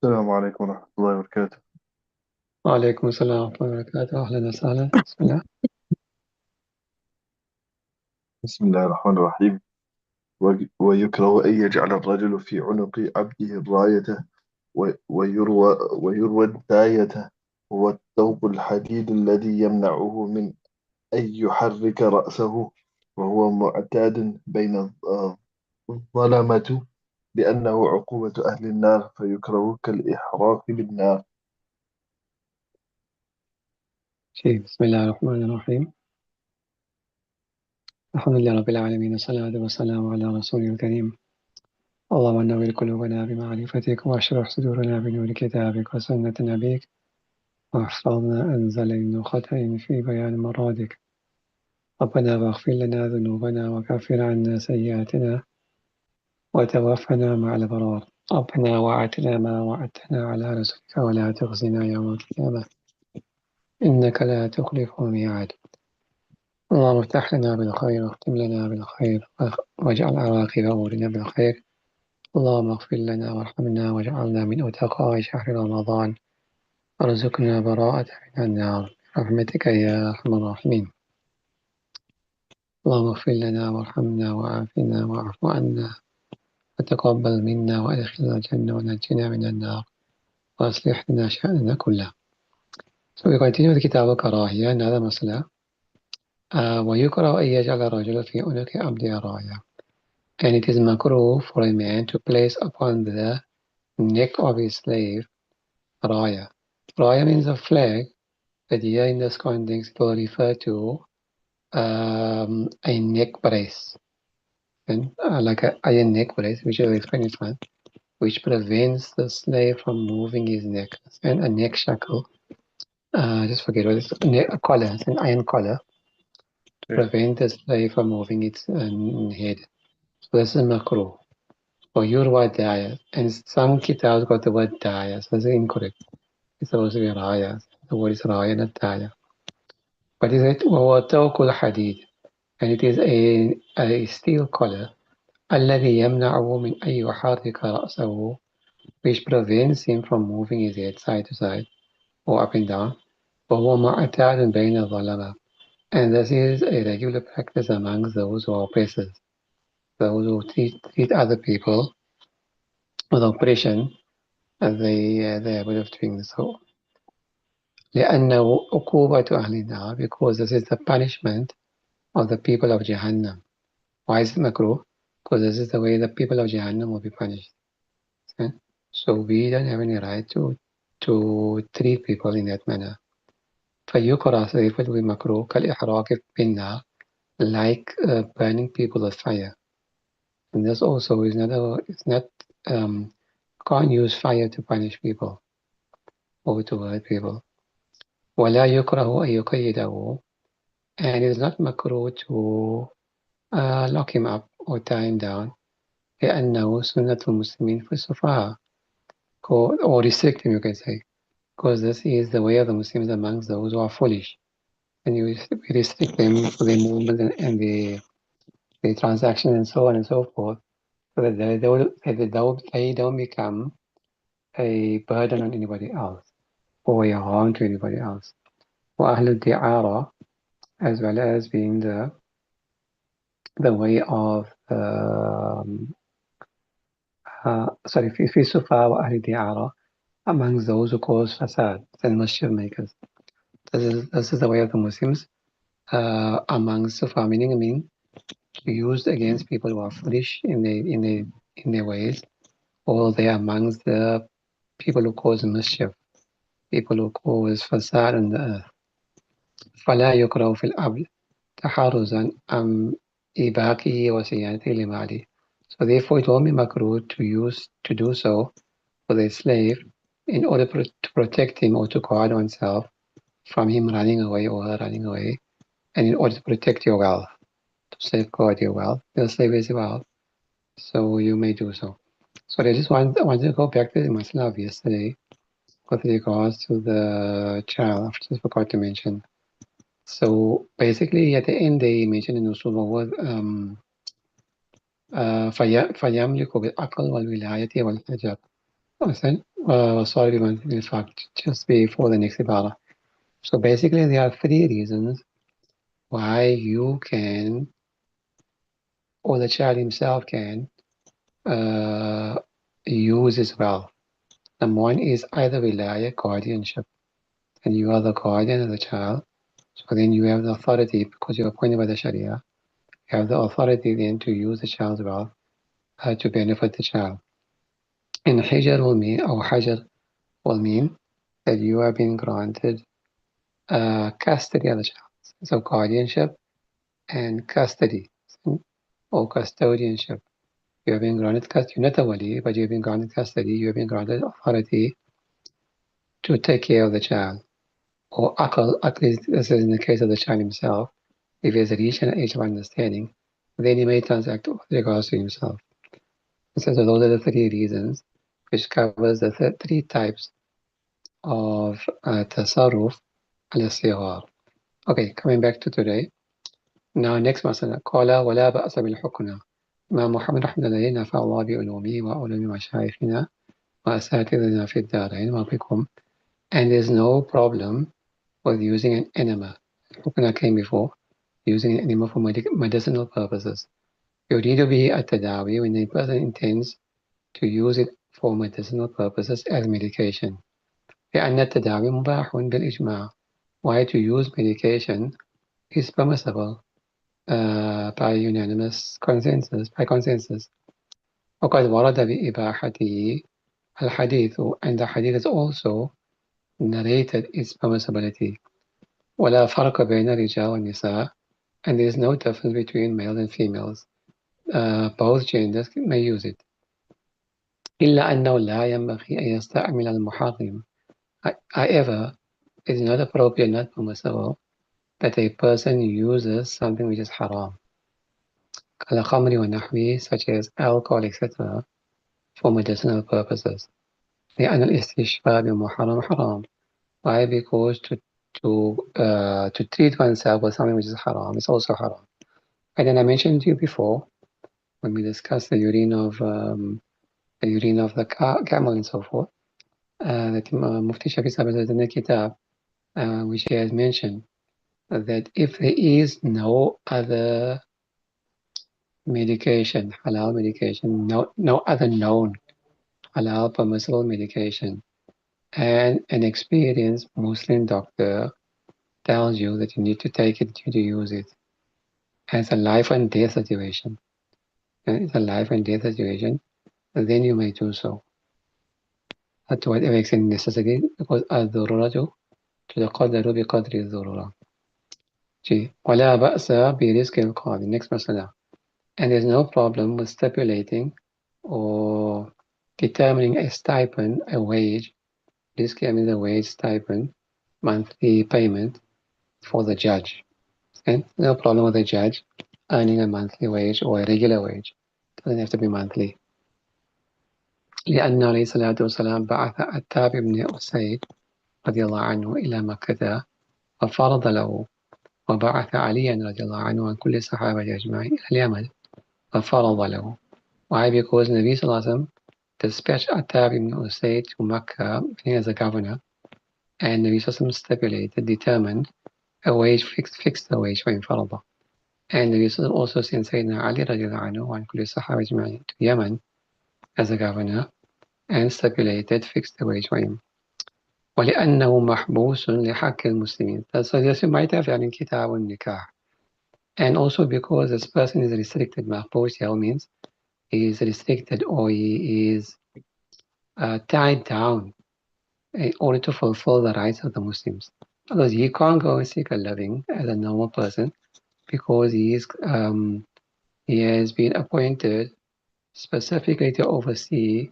السلام عليكم ورحمة الله وبركاته. وعليكم السلام ورحمة الله وبركاته. أهلا وسهلا. بسم الله. بسم الله الرحمن الرحيم. ويكره أن يجعل الرجل في عنق عبده الراية ويروى الداية. هو الثوب الحديد الذي يمنعه من أن يحرك رأسه، وهو معتاد بين الظلمة، لأنه عقوبة أهل النار، فيكره كالإحراق بالنار. بسم الله الرحمن الرحيم. الحمد لله رب العالمين، والصلاة والسلام على رسوله الكريم. اللهم نور قلوبنا بمعرفتك، واشرح صدورنا بنور كتابك وسنة نبيك، واحفظنا عن زلل وخطأ في بيان مرادك. ربنا واغفر لنا ذنوبنا وكفر عنا سيئاتنا وتوفنا مع الأبرار. ربنا وآتنا ما وعدتنا على رسلك ولا تخزنا يوم القيامة، إنك لا تخلف الميعاد. اللهم افتح لنا بالخير واختم لنا بالخير واجعل عواقب أمورنا بالخير. اللهم اغفر لنا وارحمنا واجعلنا من أتقاء شهر رمضان، وارزقنا براءة من النار برحمتك يا أرحم الراحمين. اللهم اغفر لنا وارحمنا وعافنا واعف عنا وتقبل منا وادخلنا الجنة ونجنا من النار وأصلح لنا شأننا كله. So we continue with كتاب الكراهية. Another مسألة. ويكره أن يجعل الرجل في عنق عبده راية. And it is makruh for a man to place upon the neck of his slave raya. Raya means a flag, but here in this context it will refer to a neck brace, and like an iron neck brace, which I will explain in one, which prevents the slave from moving his neck, and a neck shackle. Just forget what it's a collar, it's an iron collar to prevent the slave from moving its head. So this is makruh. Or Yurwa Daya, and some kitabs got the word Daya, so it's incorrect. It's supposed to be Raya. The word is Raya, not Daya. But is it وهو توق الحديد, and it is a steel collar الذي يمنعه من أن يحرك رأسه, which prevents him from moving his head side to side or up and down. وهو معتاد بين الظلمة, and this is a regular practice amongst those who are oppressors, those who treat other people with oppression. They are able of doing so. لأنه عقوبة أهل النار, because this is the punishment of the people of Jahannam. Why is it makruh? Because this is the way the people of Jahannam will be punished. Okay? So we don't have any right to treat people in that manner. فيكره, so it will be makruh كالإحراق بالنار, like burning people with fire. And this also is not can't use fire to punish people or to hurt people. ولا يكره أن يقيده, and it is not makruh to lock him up or tie him down. لأنه سنة المسلمين في السفهاء, or restrict him, you can say, because this is the way of the Muslims amongst those who are foolish, and you restrict them for their movement and the transaction and so on and so forth, so that they don't become a burden on anybody else or a harm to anybody else. وأهل الدعارة, as well as being the way of في السفهاء وأهل الدعارة, amongst those who cause fasad and mischief makers. This is the way of the Muslims amongst Sufa, meaning used against people who are foolish in their ways, or they are amongst the people who cause mischief, people who cause fasad on the earth. فلا يكره في الأبل تحرزا أم إباقه وصيانته لماله. So therefore it will be makruh to do so for the slave in order to protect him or to guard oneself from him running away or her running away, and in order to protect your wealth, to safeguard your wealth. The slave is wealth, so you may do so. So I just wanted to go back to the masala of yesterday with regards to the child. I just forgot to mention. So basically, at the end, they mentioned in Usul word فيملك بالعقل والولاية والحجاب. sorry, in fact, just before the next ibara. So basically, there are three reasons why you can, or the child himself can, uh, use his wealth. Number one is either wilayah, guardianship, and you are the guardian of the child. So then you have the authority, because you're appointed by the Sharia, you have the authority then to use the child's wealth to benefit the child. And Hajar will mean, or Hajar will mean that you have been granted custody of the child. So guardianship and custody, or custodianship. You have been granted custody. You're not a wali, but you've been granted custody. You have been granted authority to take care of the child. Or akal, at least this is in the case of the child himself. If he has reached an age of understanding, then he may transact with regards to himself. So those are the three reasons which covers the three types of tasarruf al-sighar. Okay, coming back to today. Now next masala. قال ولا بأس بالحكمة. Imam Muhammad rahmatullahi نفع الله بعلومه وعلوم مشايخنا وأساتذتنا في الدارين وبكم. And there's no problem with using an enema. Hukna came before, using an enema for medicinal purposes. يريد به التداوي when the person intends to use it for medicinal purposes as medication. لأن التداوي مباح بالإجماع. Why to use medication is permissible by unanimous consensus, by consensus. وقد ورد بإباحته الحديث, and the hadith is also narrated its permissibility. ولا فرق بين الرجال والنساء, and there is no difference between males and females. Both genders may use it. إلا أنه لا ينبغي أن يستعمل المحرم. However, it is not appropriate, not permissible, that a person uses something which is haram. كالخمر ونحوه, such as alcohol, etc., for medicinal purposes. لأن الاستشفاء بمحرم حرام. Why? Because to treat oneself with something which is haram is also haram. And then I mentioned to you before, when we discussed the urine of the camel and so forth, that Mufti Shafi Sahib says in the kitab, which he has mentioned, that if there is no other medication, halal medication, no other known halal permissible medication, and an experienced Muslim doctor tells you that you need to take it, you need to use it, and it's a life and death situation, and then you may do so. To whatever extent necessary, because الضرورة تقدر بقدر الضرورة. ولا بأس برزق القاضي. Next مسألة. And there's no problem with stipulating or determining a stipend, a wage. This means a wage, stipend, monthly payment for the judge. And no problem with the judge earning a monthly wage or a regular wage. Doesn't have to be monthly. لأن عليه الصلاة والسلام بعث عتاب بن أسيد رضي الله عنه إلى مكة ففرض له، وبعث عليا رضي الله عنه عن كل الصحابة أجمعين إلى اليمن ففرض له. Why? Because Nabi Sallallahu Alaihi Wasallam dispatched Attab ibn Usayd to Makkah as a governor, and Nabi Sallallahu Alaihi Wasallam stipulated, determined a wage, fixed the wage for him, farada. And Nabi Sallallahu Alaihi Wasallam also sent Sayyidina Ali radiallahu anhu and kulli sahaba ajma'in to Yemen as a governor, and stipulated, fixed the wage for him. ولأنه محبوس لحق المسلمين. So this you might have in Kitab al-Nikah. And also because this person is restricted, محبوس here means he is restricted, or he is tied down in order to fulfill the rights of the Muslims. Because he can't go and seek a living as a normal person, because he has been appointed specifically to oversee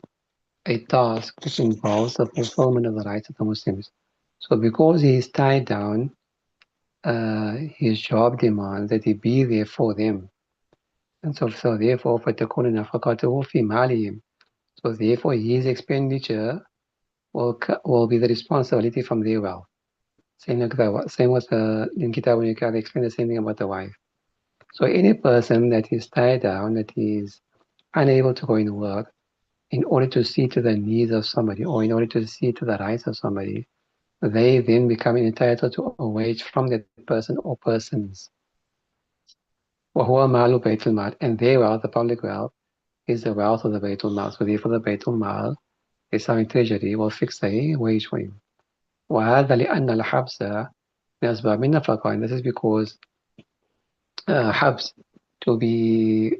a task which involves the fulfillment of the rights of the Muslims. So because he is tied down, his job demands that he be there for them. And so therefore, فَتَكُونَ نَفَقَتُهُ فِي مَالِهِمْ. So therefore, his expenditure will be the responsibility from their wealth. Same with in Kitab al-Nikah, they explain the same thing about the wife. So any person that is tied down, that is unable to go and work, in order to see to the needs of somebody or in order to see to the rights of somebody, they then become entitled to a wage from that person or persons. وَهُوَ مَالُ بَيْتِ الْمَالِ, and their wealth, the public wealth, is the wealth of the Baytul Mal. So therefore the Baytul Mal, the Islamic treasury, will fix a wage for him. وهذا لأن الحبس من أسباب النفقة, and this is because حبس, to be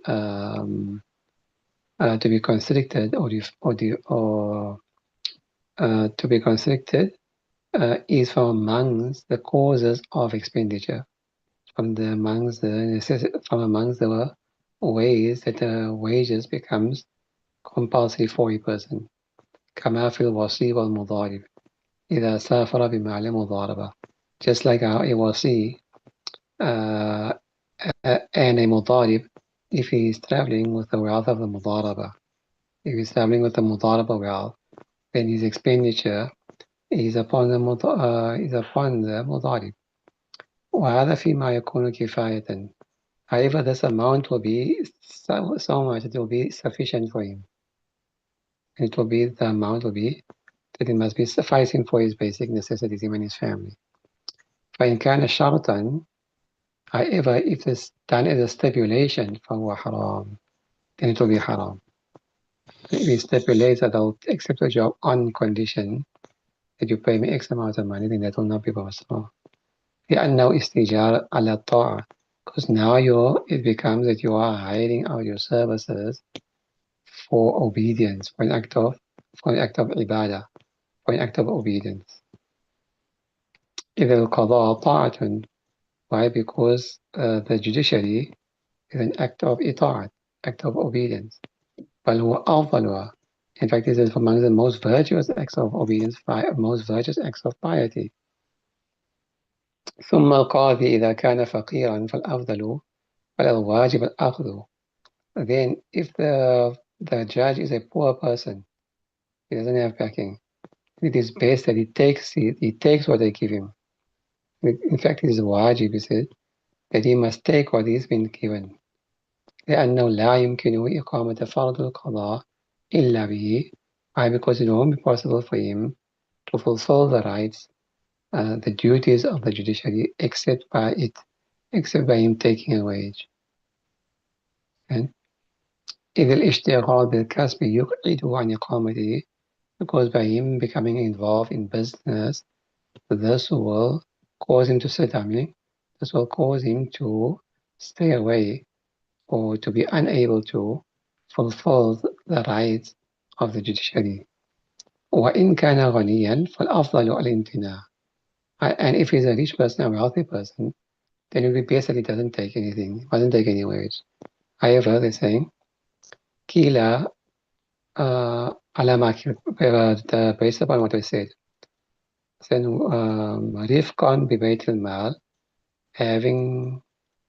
constricted to be constricted is from amongst the causes of expenditure, from amongst the ways that the wages becomes compulsory for a person. كما في الوصي والمضارب إذا سافر بمعنى مضاربة, just like a wasi and a mudarib, if he is traveling with the wealth of the mudaraba, if he is traveling with the mudaraba wealth, then his expenditure is upon the mudarib. وهذا فيما يكون كفاية. However, this amount will be so much it will be sufficient for him. It will be, the amount will be that it must be sufficing for his basic necessities, him and his family. فإن كان شرطا, however, if it's done as a stipulation, فهو حرام, then it will be haram. If he stipulates that I'll accept the job on condition that you pay me X amount of money, then that will not be possible. لأنه استجار على الطاعة, because now it becomes that you are hiring out your services for obedience, for an act of ibadah, for an act of obedience. إذا القضاء طاعة, why? Because the judiciary is an act of ita'at, act of obedience. بل هو أفضلها, in fact, it is among the most virtuous acts of obedience, most virtuous acts of piety. ثم القاضي إذا كان فقيرا فالأفضل فالواجب الأخذ. Then, if the judge is a poor person, he doesn't have backing, it is best that he takes what they give him. In fact, it is wajib, he said, that he must take what he's been given. لأنه لا يمكن إقامة فرض القضاء إلا به. Why? Because it won't be possible for him to fulfill the rights, the duties of the judiciary, except by him taking a wage. And إذ الاشتغال بالكسب يقعده عن إقامته, because by him becoming involved in business, this will cause him to sit down. This will cause him to stay away or to be unable to fulfill the rights of the judiciary. وإن كان غنيا فالأفضل الامتناع. And if he's a rich person, a wealthy person, then it would be best that he doesn't take anything, doesn't take any wage. However, they're saying, كلا على ما based upon what I said. Then رفقا ببيت المال,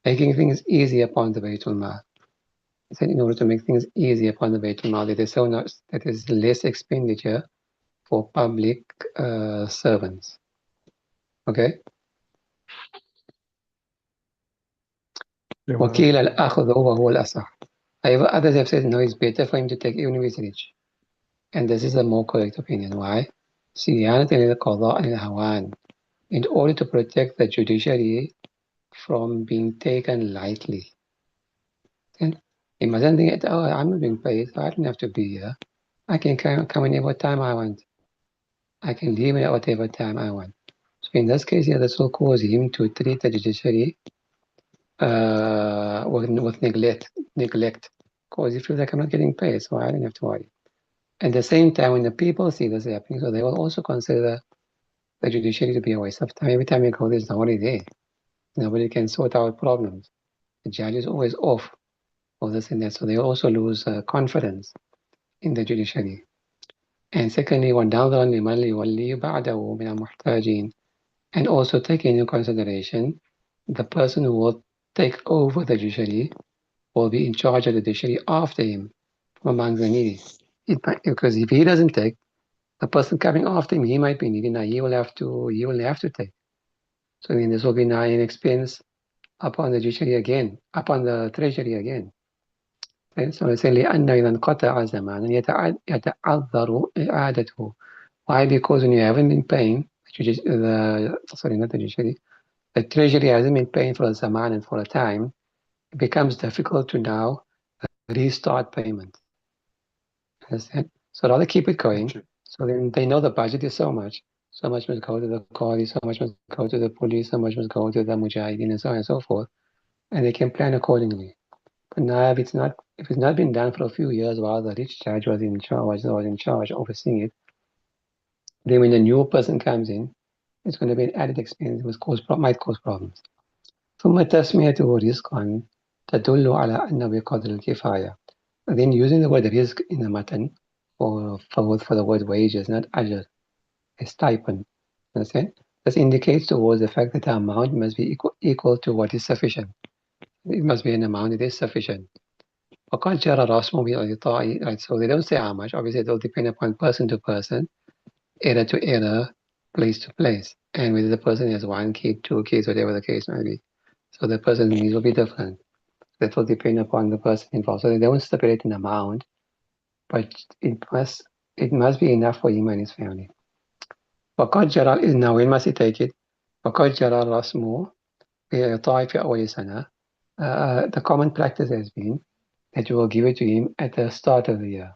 making things easy upon the بيت المال. Then in order to make things easy upon the بيت المال, that is less expenditure for public servants. Okay? وكيل الأخذ وهو الأصح. However, others have said no, it's better for him to take even if he's rich. And this is a more correct opinion. Why? صيانة للقضاء عن الهوان, in order to protect the judiciary from being taken lightly. And he mustn't think, oh, I'm not being paid, so I don't have to be here. I can come in whatever time I want. I can leave at whatever time I want. So in this case here, this will cause him to treat the judiciary with neglect, because he feels like I'm not getting paid, so I don't have to worry. At the same time, when the people see this happening, so they will also consider the judiciary to be a waste of time. Every time you go, there's nobody there. Nobody can sort out problems. The judge is always off, all this and that. So they also lose confidence in the judiciary. And secondly, وَنَظَرًا لِمَنْ يُوَلِّي بَعْدَهُ مِنَ الْمُحْتَاجِينَ, and also taking into consideration the person who will take over the judiciary will be in charge of the judiciary after him from among the needy. Because if he doesn't take, the person coming after him, he might be needy. Now he will have to take. So then this will be now an expense upon the judiciary again, upon the treasury again. So we say لأنه إذا انقطع زمانا يتعذر إعادته. Why? Because when you haven't been paying, sorry, not the judiciary, the treasury hasn't been paying for a zaman and for a time, it becomes difficult to now restart payments. Understand? So rather keep it going. Okay. So then they know the budget is so much. So much must go to the Qadi, so much must go to the police, so much must go to the Mujahideen, and so on and so forth. And they can plan accordingly. But now if it's not been done for a few years while the rich judge was in charge overseeing it, then when a new person comes in, it's going to be an added expense. Might cause problems. ثم تسميته رزقا تدل على أنه بقدر الكفاية. Then using the word rizq in the matan for the word wages, not ajr, a stipend. Understand? This indicates towards the fact that the amount must be equal to what is sufficient. It must be an amount that is sufficient. وقد جرى رسمه بالإعطاء. Right, so they don't say how much. Obviously, it will depend upon person to person, error to error, place to place, and whether the person has 1 kid, 2 kids, whatever the case may be. So the person's needs will be different. That will depend upon the person involved. So they don't stipulate an amount, but it must be enough for him and his family. وقد جرى is now when must he take it? وقد جرى الرسم بإعطاء في أول سنة. The common practice has been that you will give it to him at the start of the year.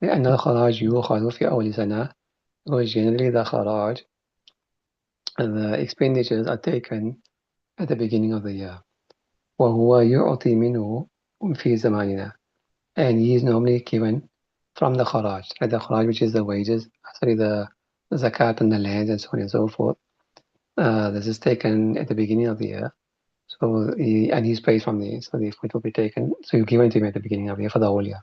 لأن الخراج يؤخذ في أول سنة, because generally the kharaj and the expenditures are taken at the beginning of the year. وهو يعطي منه في زماننا, and he is normally given from the kharaj, right? The kharaj, which is the wages, sorry, the zakat and the lands and so on and so forth. This is taken at the beginning of the year. So and he's paid from the, so the it will be taken. So you give it to him at the beginning of the year for the whole year.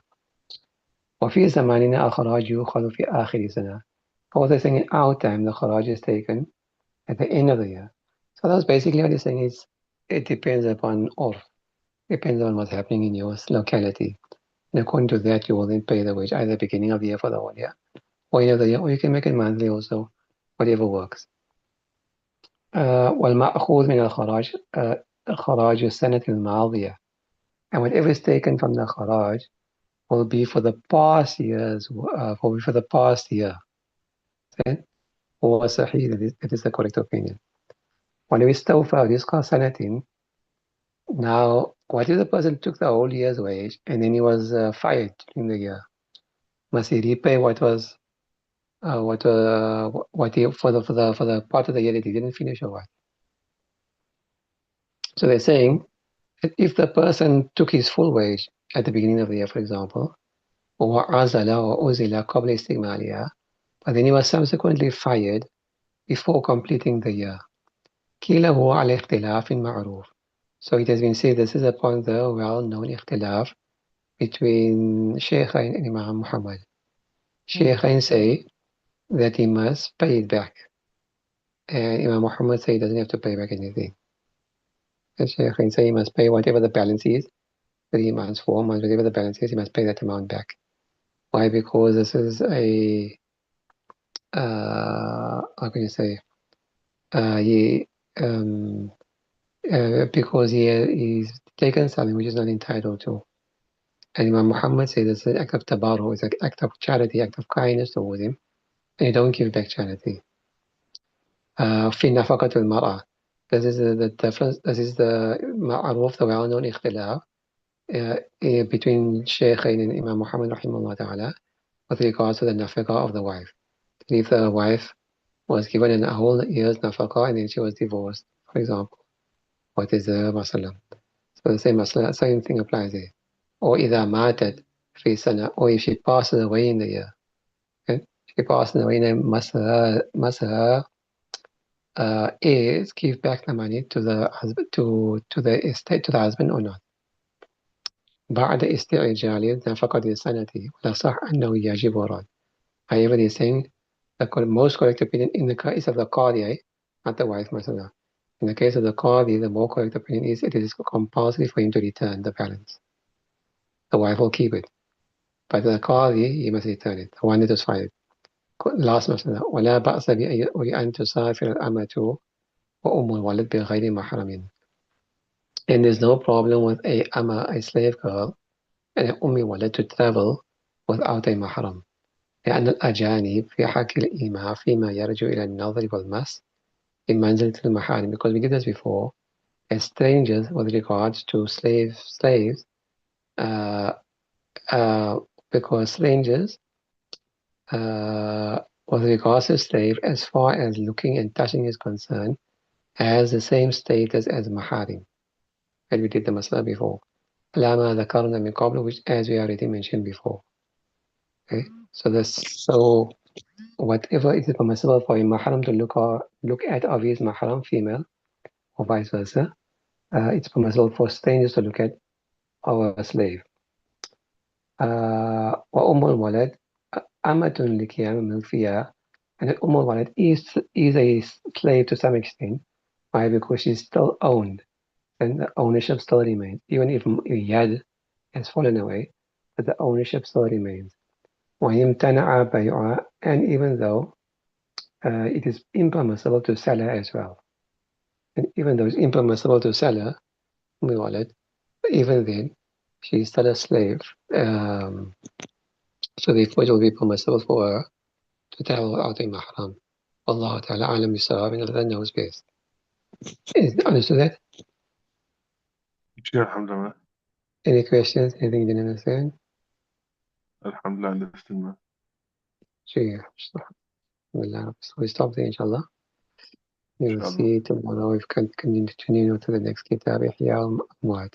وفي زماننا الخراج يؤخذ في آخر سنة. What they're saying in our time, the kharaj is taken at the end of the year. So that's basically what they're saying is it depends upon all. Depends on what's happening in your locality. And according to that, you will then pay the wage either at the beginning of the year for the whole year, or end of the year, or you can make it monthly also, whatever works. والمأخوذ من الخراج خراج السنة الماضية. And whatever is taken from the kharaj will be for the past years, for the past year. Then, هو صحيح, that is the correct opinion. When we استوفى رزق سنة, now what if the person took the whole year's wage and then he was fired in the year? Must he repay what was what he for the part of the year that he didn't finish or what? So they're saying that if the person took his full wage at the beginning of the year, for example, وعزل أو أزل قبل استكمالها, but then he was subsequently fired before completing the year. قيل هو على اختلاف معروف. So it has been said this is upon the well-known اختلاف between Shaykhain and Imam Muhammad. Shaykhain say that he must pay it back, and Imam Muhammad say he doesn't have to pay back anything. The Shaykhain say he must pay whatever the balance is, 3 months, 4 months, whatever the balance is, he must pay that amount back. Why? Because this is a how can you say? Because he's taken something which is not entitled to. And Imam Muhammad says it's an act of tabaru, it's an act of charity, act of kindness towards him, and you don't give back charity. في نفقة المرأة. This is the difference, this is the معروف, the well-known اختلاف between Shaykhain and Imam Muhammad rahimahullah ta'ala with regards to the nafaqah of the wife. If the wife was given a whole year's nafaqah and then she was divorced, for example, what is the masala? So the same thing applies here. Or إذا ماتت في سنة, or if she passes away in the year. Okay? She passes away, then must her heirs give back the money to the husband, to the estate, to the husband or not. بعد استعجال نفقة السنة ولا صح أنه يجب رد. However, they're saying the most correct opinion in the case of the Qadi, not the wife, masala. In the case of the Qadi, the more correct opinion is it is compulsory for him to return the balance. The wife will keep it. But the Qadi, he must return it, the one that was fired. Last masala. ولا بأس بأن تسافر الأمة وأم الولد بغير محرم. And there's no problem with a slave girl, أمي ولد to travel without a محرم، لأن الأجانب في حق الإيماء فيما يرجع إلى النظر والمس بمنزلة المحارم. Because we did this before, as strangers with regards to slaves, uh, uh, because strangers with regards to slave, as far as looking and touching is concerned, has the same status as maharim. And we did the masala before. Lama ذكرنا من قبل, which as we already mentioned before. Okay, so whatever is permissible for a mahram to look at of his mahram female, or vice versa, it's permissible for strangers to look at our slave. وأم الولد أمة لكيام ملفية, and Umm al-Walid is a slave to some extent. Why? Because she's still owned, and the ownership still remains. Even if Yad has fallen away, but the ownership still remains. ويمتنع بيعها, and even though it is impermissible to sell her as well. And even though it's impermissible to sell her, Umm al-Walid, even then, she's still a slave. So therefore it will be permissible for her to travel without a mahram. Allah Ta'ala alam bisawab, and Allah knows best. Understood that? شيء الحمد لله. Any questions? Anything you didn't understand? الحمد لله عند الاستماع. Sure. So we stop there, inshallah. إن We will شاء الله. see tomorrow if we can continue to the next kitab, إحياء الأموات.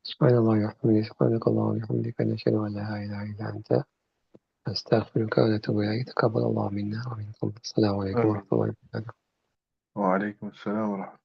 سبحان الله وبحمده، سبحانك اللهم وبحمدك، نشهد أن لا إله إلا أنت، نستغفرك ونتوب إليك. تقبل الله منا ومنكم. السلام عليكم ورحمة آمين. الله وبركاته. وعليكم السلام ورحمة الله.